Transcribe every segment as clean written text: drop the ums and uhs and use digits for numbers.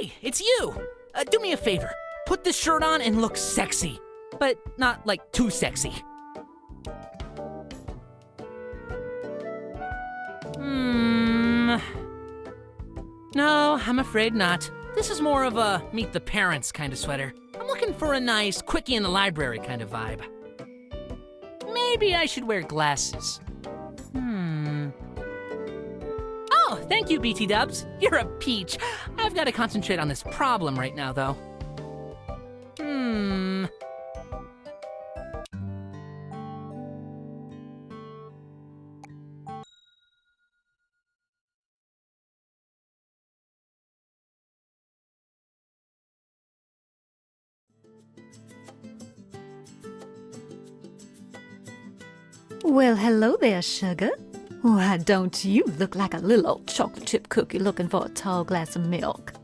Hey, it's you! Do me a favor. Put this shirt on and look sexy. But not, like, too sexy. No, I'm afraid not. This is more of a meet the parents kind of sweater. I'm looking for a nice quickie in the library kind of vibe. Maybe I should wear glasses. Oh, thank you, BT Dubs. You're a peach. I've got to concentrate on this problem right now, though. Well, hello there, sugar. Why, don't you look like a little old chocolate chip cookie looking for a tall glass of milk?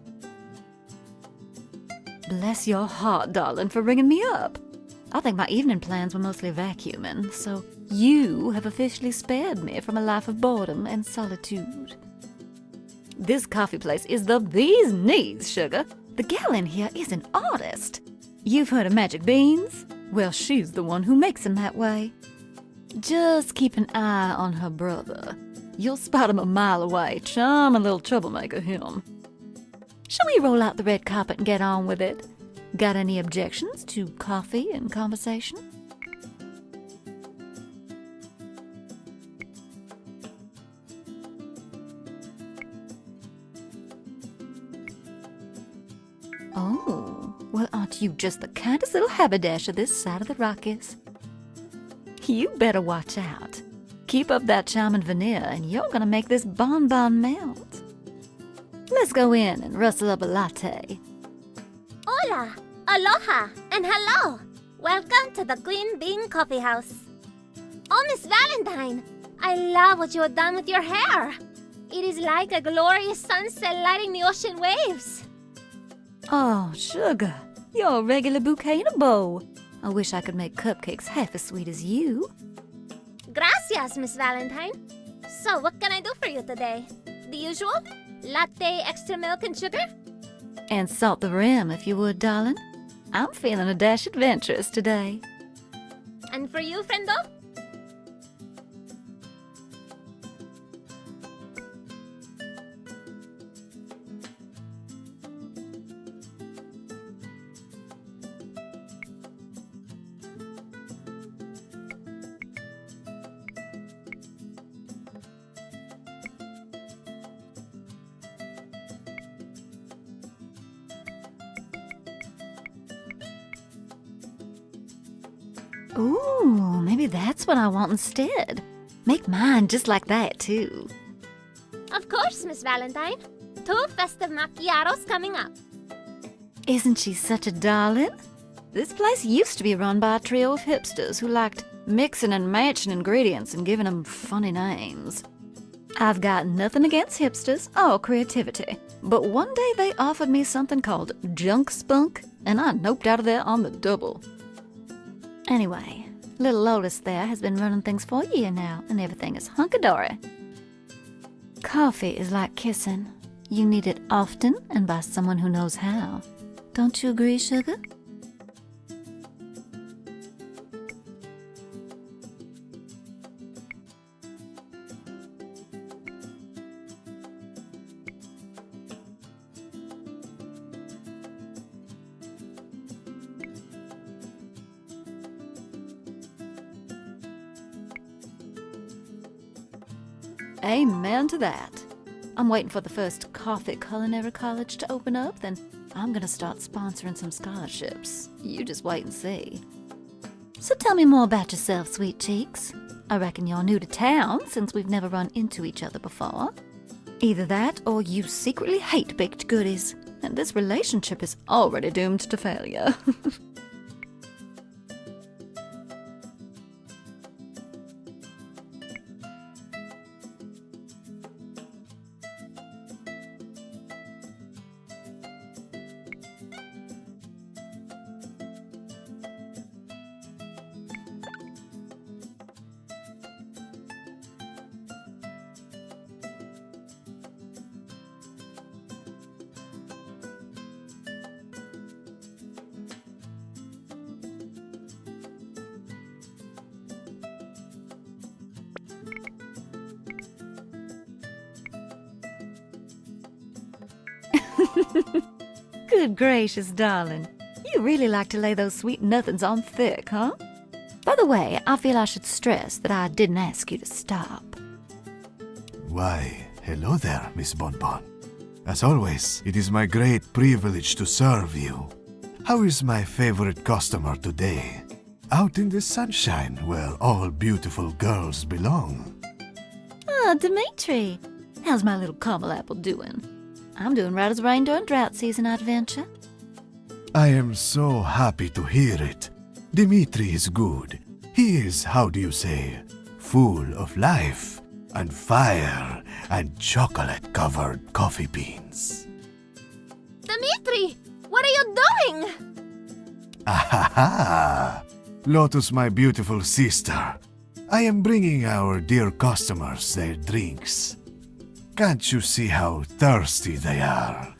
Bless your heart, darling, for ringing me up. I think my evening plans were mostly vacuuming, so you have officially spared me from a life of boredom and solitude. This coffee place is the bee's knees, sugar. The gal in here is an artist. You've heard of Magic Beans? Well, she's the one who makes them that way. Just keep an eye on her brother. You'll spot him a mile away. Charming little troublemaker, him. Shall we roll out the red carpet and get on with it? Got any objections to coffee and conversation? Oh, well, aren't you just the kindest little haberdasher this side of the Rockies? You better watch out. Keep up that charming veneer and you're gonna make this bonbon melt. Let's go in and rustle up a latte. Hola, aloha, and hello. Welcome to the Queen Bean Coffee House. Oh, Miss Valentine, I love what you have done with your hair. It is like a glorious sunset lighting the ocean waves. Oh, sugar, you're a regular bouquet in a bow. I wish I could make cupcakes half as sweet as you. Gracias, Miss Valentine. So, what can I do for you today? The usual? Latte, extra milk and sugar? And salt the rim, if you would, darling. I'm feeling a dash adventurous today. And for you, friendo? Ooh, maybe that's what I want instead. Make mine just like that, too. Of course, Miss Valentine. 2 festive macchiatos coming up. Isn't she such a darling? This place used to be run by a trio of hipsters who liked mixing and matching ingredients and giving them funny names. I've got nothing against hipsters or creativity, but one day they offered me something called junk spunk, and I noped out of there on the double. Anyway, little Lotus there has been running things for a year now, and everything is hunky-dory. Coffee is like kissing. You need it often and by someone who knows how. Don't you agree, sugar? Amen to that. I'm waiting for the first coffee culinary college to open up, then I'm gonna start sponsoring some scholarships. You just wait and see. So tell me more about yourself, sweet cheeks. I reckon you're new to town since we've never run into each other before. Either that or you secretly hate baked goodies, and this relationship is already doomed to failure. Good gracious, darling. You really like to lay those sweet nothings on thick, huh? By the way, I feel I should stress that I didn't ask you to stop. Why, hello there, Miss Bonbon. As always, it is my great privilege to serve you. How is my favorite customer today? Out in the sunshine where all beautiful girls belong. Ah, Dimitri. How's my little caramel apple doing? I'm doing right as rain during drought season, I'd venture. I am so happy to hear it. Dimitri is good. He is, how do you say, full of life and fire and chocolate-covered coffee beans. Dimitri, what are you doing? Ahaha! Lotus, my beautiful sister. I am bringing our dear customers their drinks. Can't you see how thirsty they are?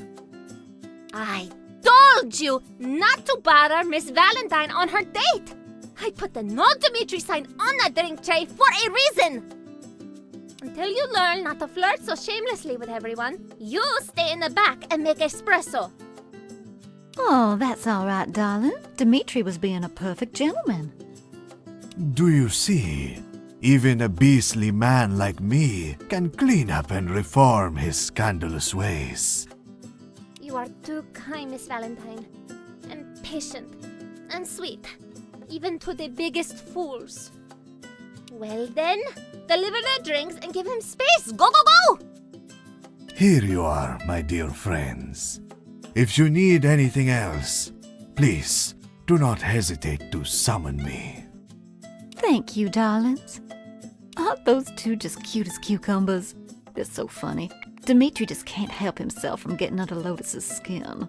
I told you not to bother Miss Valentine on her date. I put the No Dimitri sign on that drink tray for a reason. Until you learn not to flirt so shamelessly with everyone, you stay in the back and make espresso. Oh, that's all right, darling. Dimitri was being a perfect gentleman. Do you see? Even a beastly man like me can clean up and reform his scandalous ways. You are too kind, Miss Valentine, and patient, and sweet, even to the biggest fools. Well then, deliver the drinks and give him space. Go, go, go! Here you are, my dear friends. If you need anything else, please do not hesitate to summon me. Thank you, darlings. Aren't those two just cute as cucumbers? They're so funny. Dimitri just can't help himself from getting under Lotus's skin.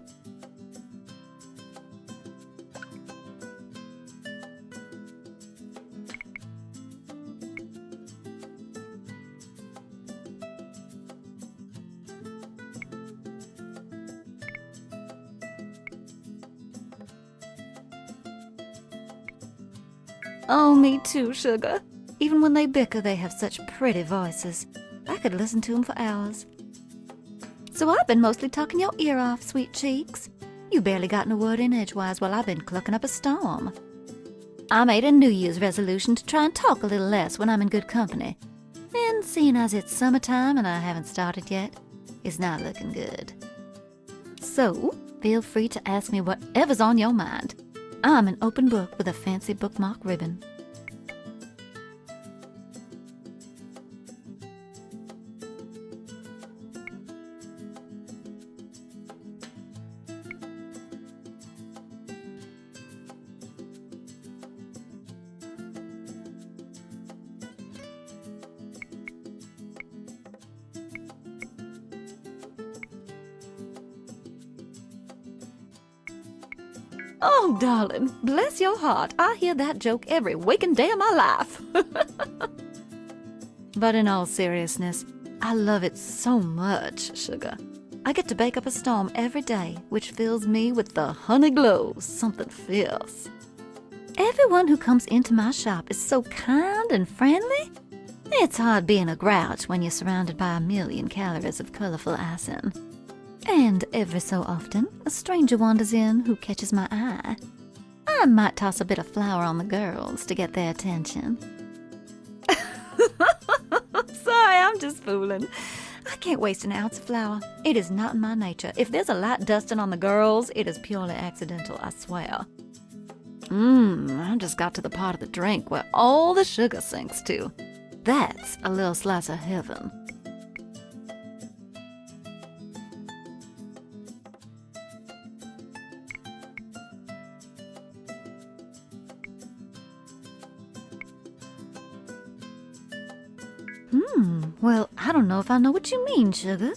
Oh, me too, sugar. Even when they bicker, they have such pretty voices. I could listen to them for hours. So I've been mostly talking your ear off, sweet cheeks. You barely gotten a word in edgewise while I've been clucking up a storm. I made a New Year's resolution to try and talk a little less when I'm in good company. And seeing as it's summertime and I haven't started yet, it's not looking good. So, feel free to ask me whatever's on your mind. I'm an open book with a fancy bookmark ribbon. Oh, darling, bless your heart. I hear that joke every waking day of my life. But in all seriousness, I love it so much, sugar. I get to bake up a storm every day, which fills me with the honey glow, something fierce. Everyone who comes into my shop is so kind and friendly. It's hard being a grouch when you're surrounded by 1,000,000 calories of colorful icing. And every so often, a stranger wanders in who catches my eye. I might toss a bit of flour on the girls to get their attention. Sorry, I'm just fooling. I can't waste an ounce of flour. It is not in my nature. If there's a light dusting on the girls, it is purely accidental, I swear. I just got to the part of the drink where all the sugar sinks to. That's a little slice of heaven. Well, I don't know if I know what you mean, sugar.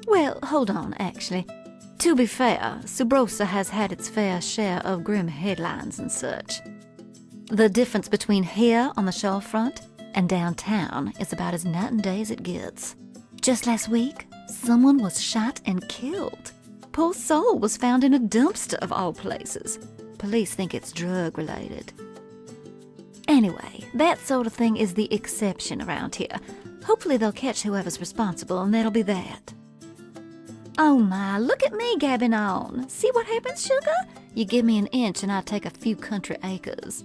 Well, hold on, actually. To be fair, Subrosa has had its fair share of grim headlines and such. The difference between here on the shorefront and downtown is about as night and day as it gets. Just last week, someone was shot and killed. Poor soul was found in a dumpster of all places. Police think it's drug-related. Anyway, that sort of thing is the exception around here. Hopefully they'll catch whoever's responsible, and that'll be that. Oh my, look at me gabbing on. See what happens, sugar? You give me an inch and I take a few country acres.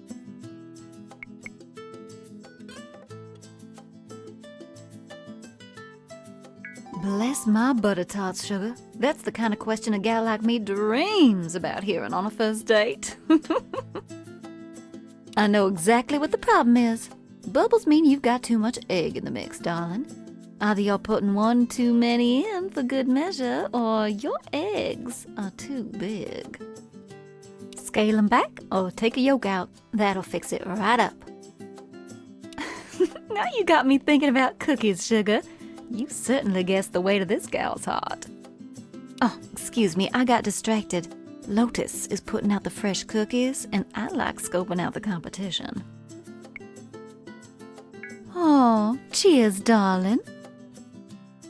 Bless my butter tarts, sugar. That's the kind of question a gal like me dreams about hearing on a first date. I know exactly what the problem is. Bubbles mean you've got too much egg in the mix, darling. Either you're putting one too many in for good measure, or your eggs are too big. Scale them back or take a yolk out. That'll fix it right up. Now you got me thinking about cookies, sugar. You certainly guessed the weight of this gal's heart. Oh, excuse me, I got distracted. Lotus is putting out the fresh cookies, and I like scoping out the competition. Oh, cheers, darling.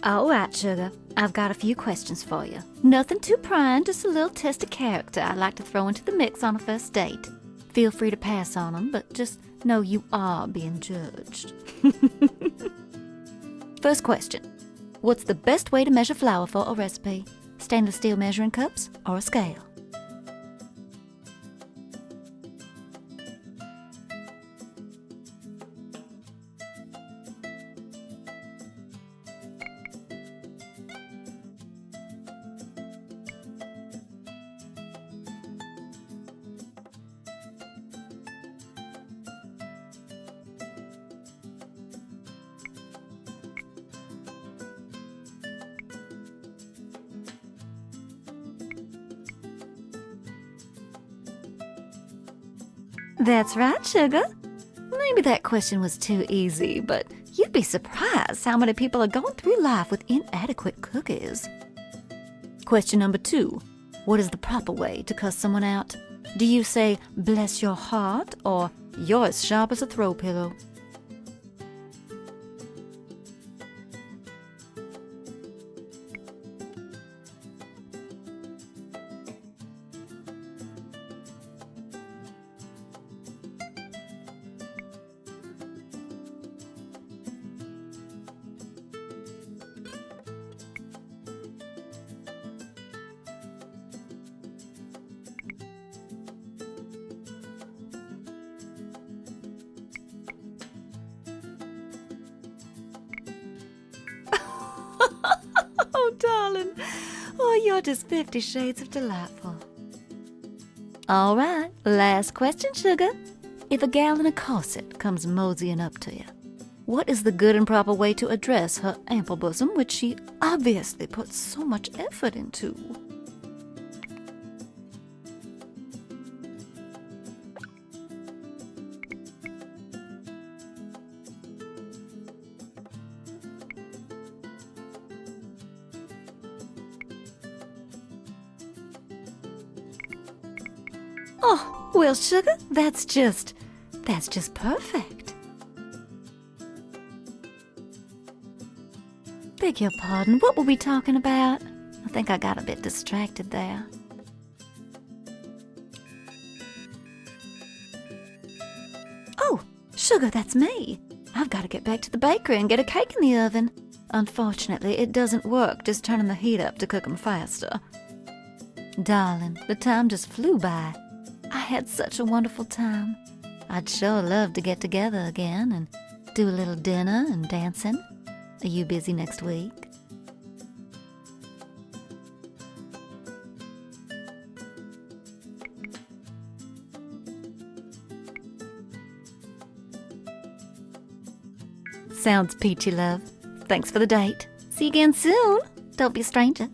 All right, sugar. I've got a few questions for you. Nothing too prying, just a little test of character I'd like to throw into the mix on a first date. Feel free to pass on them, but just know you are being judged. First question. What's the best way to measure flour for a recipe? Stainless steel measuring cups or a scale? That's right, sugar. Maybe that question was too easy, but you'd be surprised how many people are going through life with inadequate cookies. Question number 2. What is the proper way to cuss someone out? Do you say, bless your heart, or you're as sharp as a throw pillow? Oh, darling. Oh, you're just 50 shades of delightful. All right, last question, sugar. If a gal in a corset comes moseying up to you, what is the good and proper way to address her ample bosom, which she obviously puts so much effort into? Oh, well, sugar, that's just perfect. Beg your pardon, what were we talking about? I think I got a bit distracted there. Oh, sugar, that's me. I've got to get back to the bakery and get a cake in the oven. Unfortunately, it doesn't work just turning the heat up to cook 'em faster. Darling, the time just flew by. I had such a wonderful time. I'd sure love to get together again and do a little dinner and dancing. Are you busy next week? Sounds peachy, love. Thanks for the date. See you again soon. Don't be a stranger.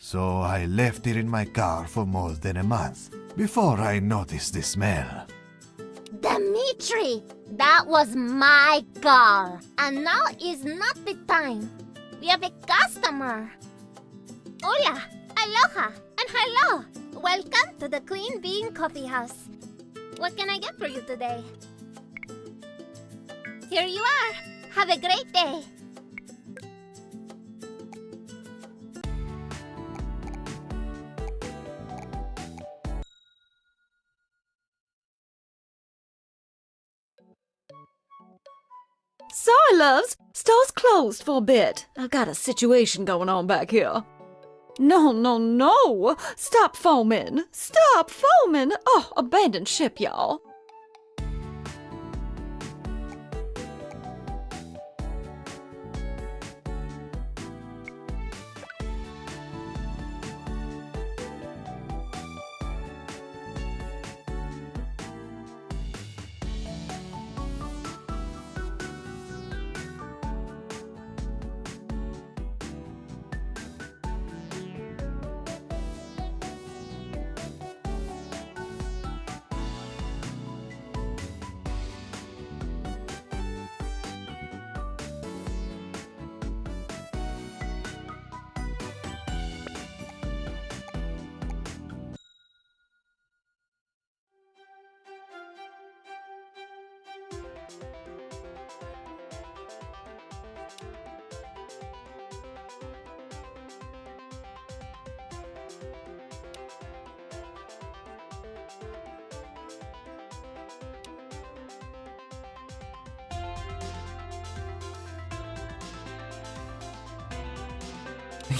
so I left it in my car for more than a month before I noticed the smell. Dimitri, that was my car, and now is not the time. We have a customer. Hola, aloha, and hello. Welcome to the Queen Bean Coffee House. What can I get for you today? Here you are. Have a great day. Sorry, loves. Store's closed for a bit. I've got a situation going on back here. No, no, no. Stop foaming. Stop foaming. Oh, abandon ship, y'all.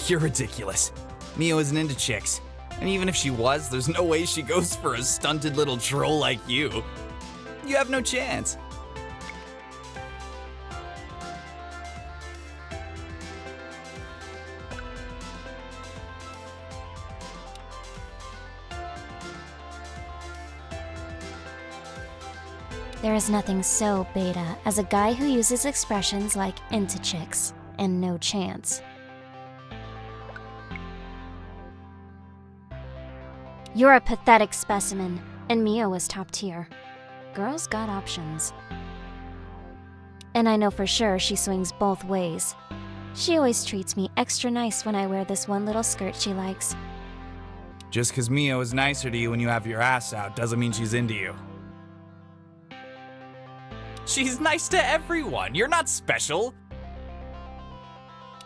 You're ridiculous. Mio isn't into chicks. And even if she was, there's no way she goes for a stunted little troll like you. You have no chance. There is nothing so beta as a guy who uses expressions like into chicks and no chance. You're a pathetic specimen, and Mio was top tier. Girls got options. And I know for sure she swings both ways. She always treats me extra nice when I wear this one little skirt she likes. Just because Mio is nicer to you when you have your ass out doesn't mean she's into you. She's nice to everyone. You're not special.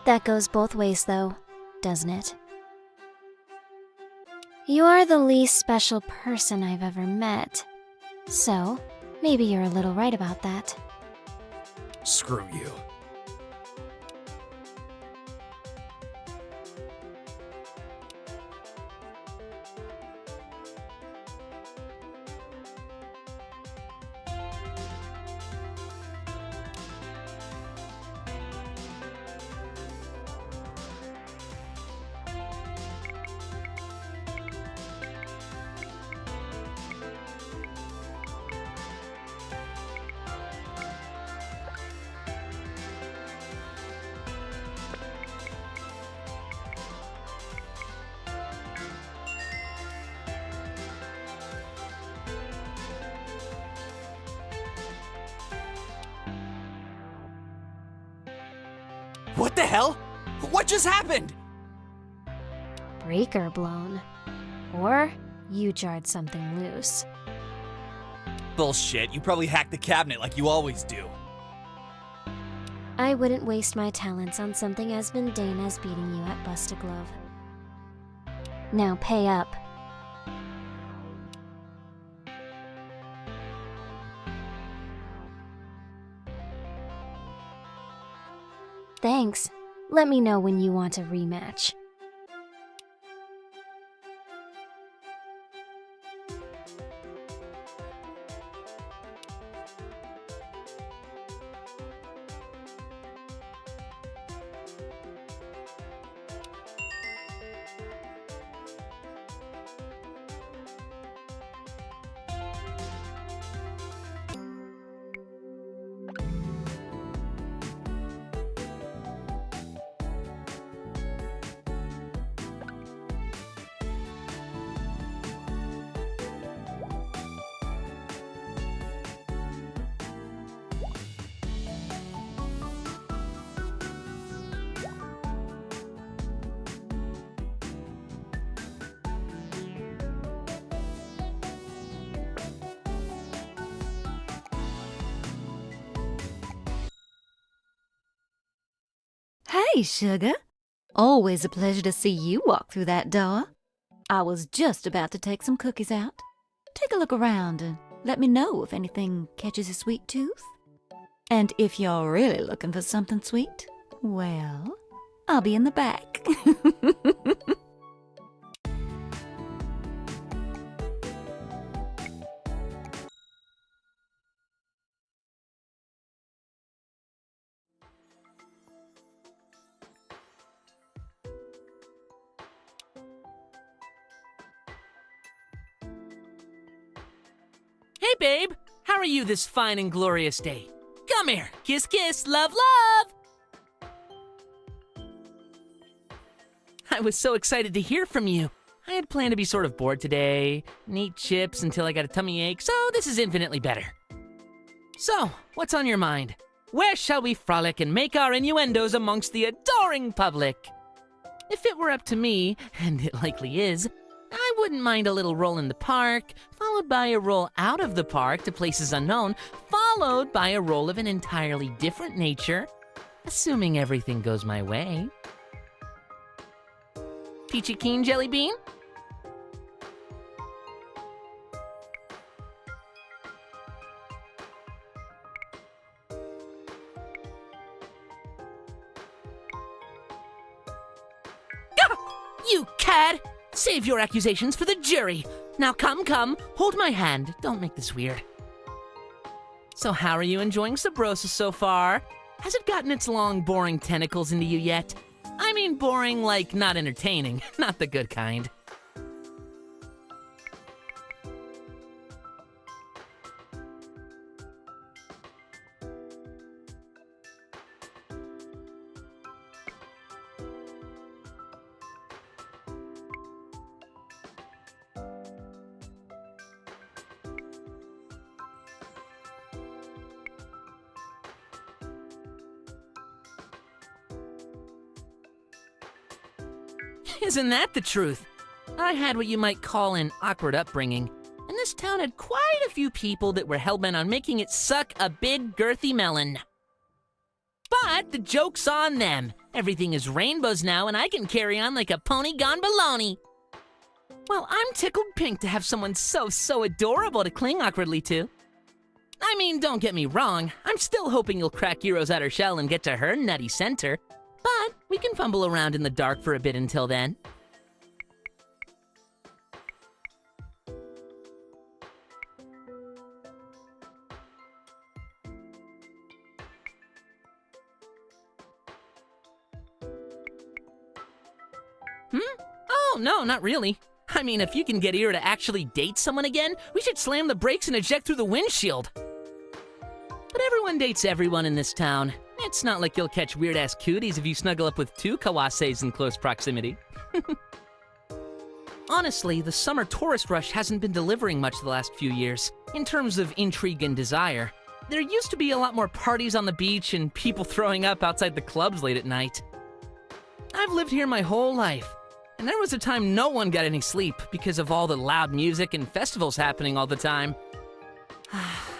That goes both ways though, doesn't it? You're the least special person I've ever met. So, maybe you're a little right about that. Screw you. What the hell? What just happened? Breaker blown. Or you jarred something loose. Bullshit, you probably hacked the cabinet like you always do. I wouldn't waste my talents on something as mundane as beating you at Bust-A-Glove. Now pay up. Thanks. Let me know when you want a rematch. Hey, sugar. Always a pleasure to see you walk through that door. I was just about to take some cookies out. Take a look around and let me know if anything catches a sweet tooth. And if you're really looking for something sweet, well, I'll be in the back. Hey, babe. How are you this fine and glorious day? Come here. Kiss, kiss, love, love. I was so excited to hear from you. I had planned to be sort of bored today, and eat chips until I got a tummy ache, so this is infinitely better. So, what's on your mind? Where shall we frolic and make our innuendos amongst the adoring public? If it were up to me, and it likely is, I wouldn't mind a little roll in the park, followed by a roll out of the park to places unknown, followed by a roll of an entirely different nature, assuming everything goes my way. Peachy Keen, Jelly Bean? Gah! You cad! Save your accusations for the jury. Now come, hold my hand. Don't make this weird. So how are you enjoying Sabrosa so far? Has it gotten its long, boring tentacles into you yet? I mean boring like not entertaining, not the good kind. Isn't that the truth? I had what you might call an awkward upbringing, and this town had quite a few people that were hellbent on making it suck a big girthy melon. But the joke's on them. Everything is rainbows now, and I can carry on like a pony gone baloney. Well, I'm tickled pink to have someone so adorable to cling awkwardly to. I mean, don't get me wrong, I'm still hoping you'll crack Hero's outer shell and get to her nutty center. But we can fumble around in the dark for a bit until then. Oh, no, not really. I mean, if you can get Ira to actually date someone again, we should slam the brakes and eject through the windshield. But everyone dates everyone in this town. It's not like you'll catch weird-ass cooties if you snuggle up with two Kawases in close proximity. Honestly, the summer tourist rush hasn't been delivering much the last few years, in terms of intrigue and desire. There used to be a lot more parties on the beach and people throwing up outside the clubs late at night. I've lived here my whole life, and there was a time no one got any sleep because of all the loud music and festivals happening all the time.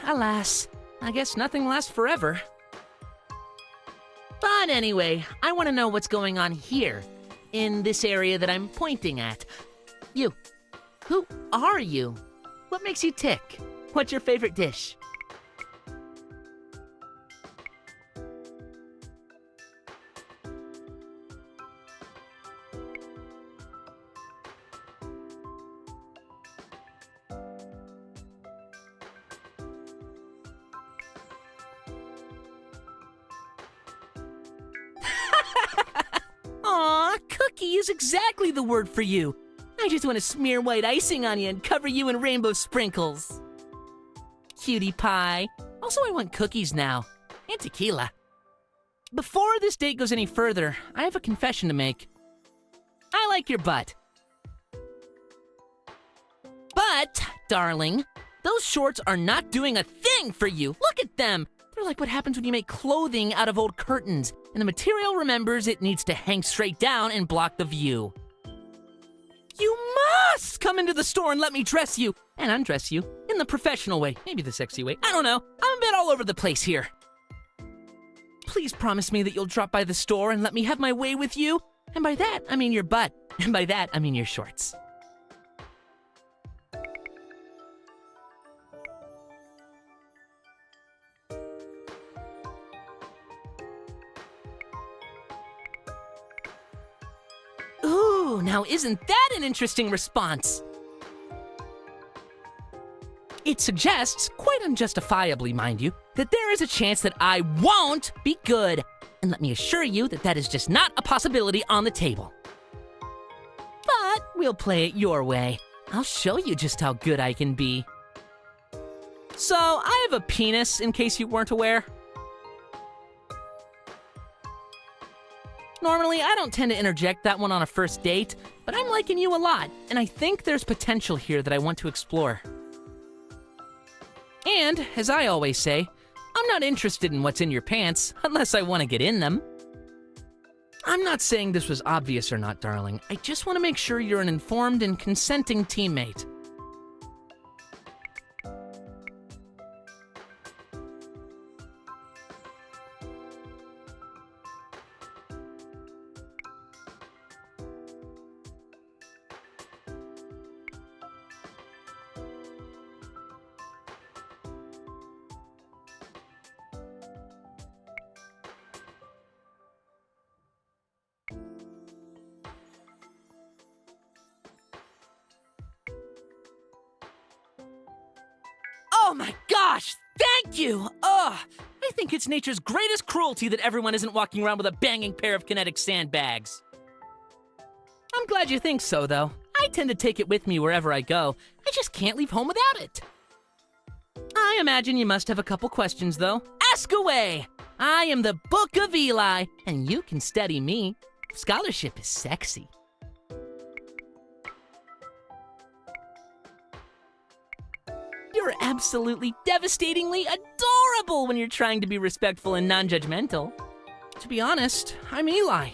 Alas, I guess nothing lasts forever. But anyway, I want to know what's going on here, in this area that I'm pointing at. You. Who are you? What makes you tick? What's your favorite dish? Aw, cookie is exactly the word for you. I just want to smear white icing on you and cover you in rainbow sprinkles. Cutie pie. Also, I want cookies now. And tequila. Before this date goes any further, I have a confession to make. I like your butt. But, darling, those shorts are not doing a thing for you. Look at them. They're like what happens when you make clothing out of old curtains, and the material remembers it needs to hang straight down and block the view. You must come into the store and let me dress you, and undress you, in the professional way, maybe the sexy way. I don't know. I'm a bit all over the place here. please promise me that you'll drop by the store and let me have my way with you? And by that, I mean your butt. And by that, I mean your shorts. Ooh, now isn't that an interesting response? It suggests, quite unjustifiably, mind you, that there is a chance that I won't be good. And let me assure you that that is just not a possibility on the table. But we'll play it your way. I'll show you just how good I can be. So, I have a penis, in case you weren't aware. Normally, I don't tend to interject that one on a first date, but I'm liking you a lot, and I think there's potential here that I want to explore. And, as I always say, I'm not interested in what's in your pants unless I want to get in them. I'm not saying this was obvious or not, darling. I just want to make sure you're an informed and consenting teammate. Oh my gosh, thank you! Ugh, I think it's nature's greatest cruelty that everyone isn't walking around with a banging pair of kinetic sandbags. I'm glad you think so, though. I tend to take it with me wherever I go. I just can't leave home without it. I imagine you must have a couple questions, though. Ask away! I am the Book of Eli, and you can study me. Scholarship is sexy. You're absolutely devastatingly adorable when you're trying to be respectful and non-judgmental. To be honest, I'm Eli.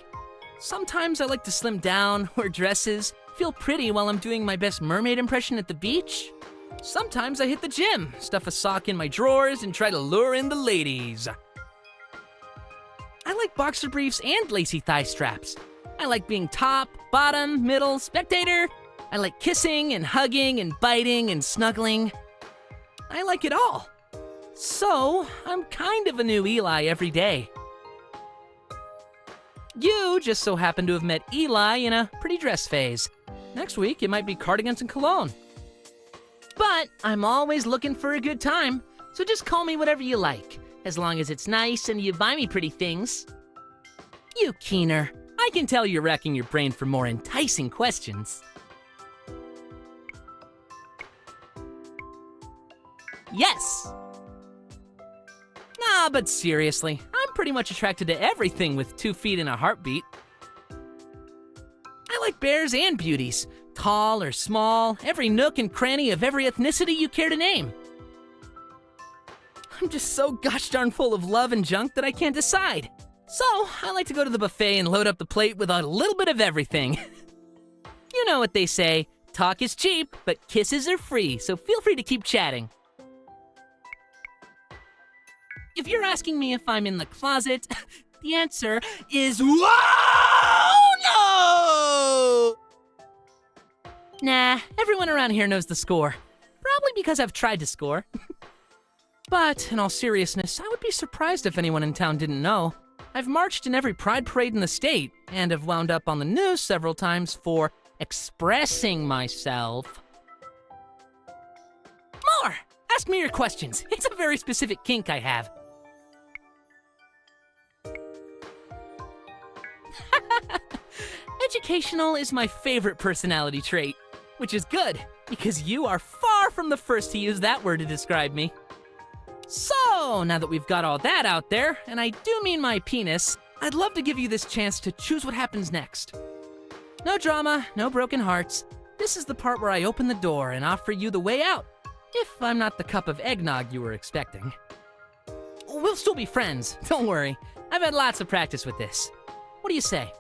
Sometimes I like to slim down, wear dresses, feel pretty while I'm doing my best mermaid impression at the beach. Sometimes I hit the gym, stuff a sock in my drawers, and try to lure in the ladies. I like boxer briefs and lacy thigh straps. I like being top, bottom, middle, spectator. I like kissing and hugging and biting and snuggling. I like it all. So, I'm kind of a new Eli every day. You just so happen to have met Eli in a pretty dress phase. Next week, it might be cardigans and cologne. But I'm always looking for a good time, so just call me whatever you like, as long as it's nice and you buy me pretty things. You keener, I can tell you're racking your brain for more enticing questions. Yes! Nah, but seriously, I'm pretty much attracted to everything with 2 feet and a heartbeat. I like bears and beauties, tall or small, every nook and cranny of every ethnicity you care to name. I'm just so gosh darn full of love and junk that I can't decide. So, I like to go to the buffet and load up the plate with a little bit of everything. You know what they say, talk is cheap, but kisses are free, so feel free to keep chatting. If you're asking me if I'm in the closet, the answer is whoa, no! Nah, everyone around here knows the score. Probably because I've tried to score. But, in all seriousness, I would be surprised if anyone in town didn't know. I've marched in every pride parade in the state, and have wound up on the news several times for expressing myself. More! Ask me your questions. It's a very specific kink I have. Educational is my favorite personality trait, which is good, because you are far from the first to use that word to describe me. So, now that we've got all that out there, and I do mean my penis, I'd love to give you this chance to choose what happens next. No drama, no broken hearts. This is the part where I open the door and offer you the way out, if I'm not the cup of eggnog you were expecting. We'll still be friends, don't worry. I've had lots of practice with this. What do you say?